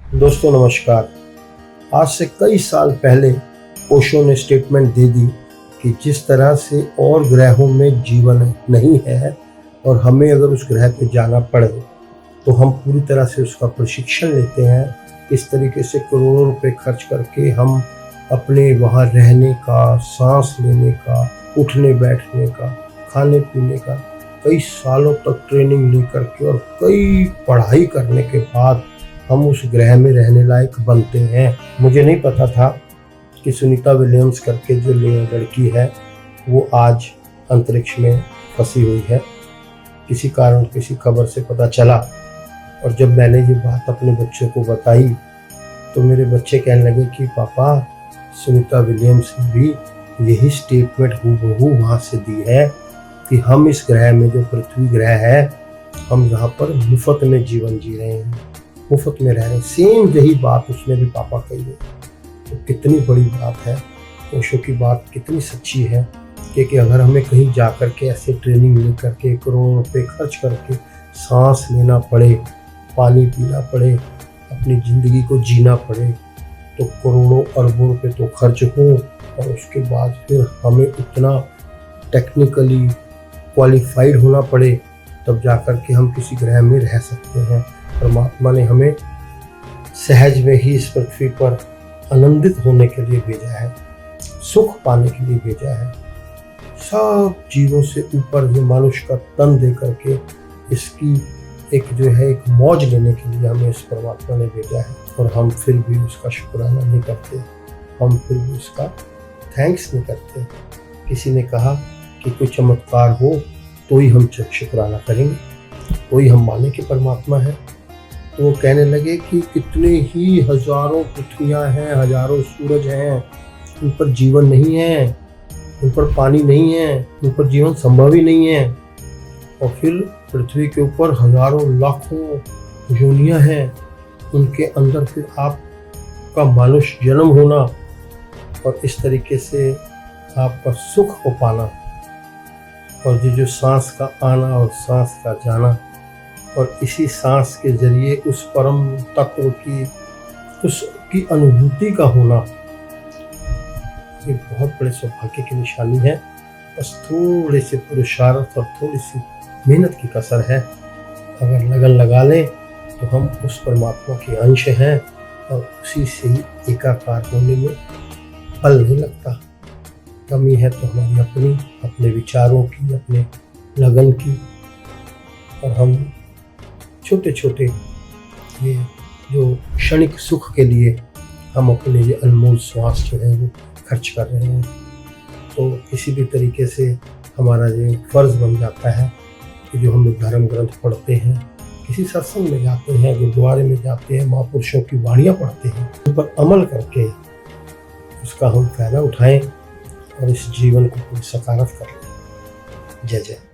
दोस्तों नमस्कार। आज से कई साल पहले ओशो ने स्टेटमेंट दे दी कि जिस तरह से और ग्रहों में जीवन नहीं है और हमें अगर उस ग्रह पे जाना पड़े तो हम पूरी तरह से उसका प्रशिक्षण लेते हैं। इस तरीके से करोड़ों रुपए खर्च करके हम अपने वहाँ रहने का, सांस लेने का, उठने बैठने का, खाने पीने का कई सालों तक ट्रेनिंग लेकर के और कई पढ़ाई करने के बाद हम उस ग्रह में रहने लायक बनते हैं। मुझे नहीं पता था कि सुनीता विलियम्स करके जो लड़की है वो आज अंतरिक्ष में फंसी हुई है। किसी कारण किसी खबर से पता चला और जब मैंने ये बात अपने बच्चों को बताई तो मेरे बच्चे कहने लगे कि पापा सुनीता विलियम्स ने भी यही स्टेटमेंट हूबहू वहाँ से दी है कि हम इस ग्रह में, जो पृथ्वी ग्रह है, हम यहाँ पर मुफ्त में जीवन जी रहे हैं, मुफ्त में रह रहे हैं। सेम यही बात उसने भी पापा कही है। तो कितनी बड़ी बात है, ओशो की बात कितनी सच्ची है कि अगर हमें कहीं जा कर के ऐसे ट्रेनिंग ले करके करोड़ों रुपए खर्च करके सांस लेना पड़े, पानी पीना पड़े, अपनी ज़िंदगी को जीना पड़े तो करोड़ों अरबों रुपए तो खर्च हो और उसके बाद फिर हमें इतना टेक्निकली क्वालिफाइड होना पड़े तब जा कर के हम किसी ग्रह में रह सकते हैं। परमात्मा ने हमें सहज में ही इस पृथ्वी पर आनंदित होने के लिए भेजा है, सुख पाने के लिए भेजा है। सब जीवों से ऊपर जो मनुष्य का तन दे करके इसकी एक मौज लेने के लिए हमें इस परमात्मा ने भेजा है और हम फिर भी उसका शुक्राना नहीं करते, हम फिर भी उसका थैंक्स नहीं करते। किसी ने कहा कि कोई चमत्कार हो तो ही हम शुक्राना करेंगे, तो ही हम माने कि परमात्मा है। तो वो कहने लगे कि कितने ही हजारों पृथ्वियाँ हैं, हजारों सूरज हैं, उन पर जीवन नहीं है, उन पर पानी नहीं है, उन पर जीवन संभव ही नहीं है। और फिर पृथ्वी के ऊपर हजारों लाखों योनियाँ हैं, उनके अंदर फिर आपका मनुष्य जन्म होना और इस तरीके से आपका सुख हो पाना और जो सांस का आना और सांस का जाना और इसी सांस के जरिए उस परम तत्व की उसकी अनुभूति का होना, ये बहुत बड़े सौभाग्य की निशानी है। बस थोड़े से पुरुषार्थ और थोड़ी सी मेहनत की कसर है। अगर लगन लगा लें तो हम उस परमात्मा के अंश हैं और उसी से ही एकाकार होने में पल नहीं लगता। कमी है तो हमारी अपने विचारों की, अपने लगन की, और हम छोटे छोटे ये जो क्षणिक सुख के लिए हम अपने ये अनमोल श्वास जो है वो खर्च कर रहे हैं। तो किसी भी तरीके से हमारा ये फर्ज बन जाता है कि जो हम लोग धर्म ग्रंथ पढ़ते हैं, किसी सत्संग में जाते हैं, गुरुद्वारे में जाते हैं, महापुरुषों की वाणियाँ पढ़ते हैं, उन पर अमल करके उसका हम फायदा उठाएं और इस जीवन को सकारात्मक कर लें। जय जय।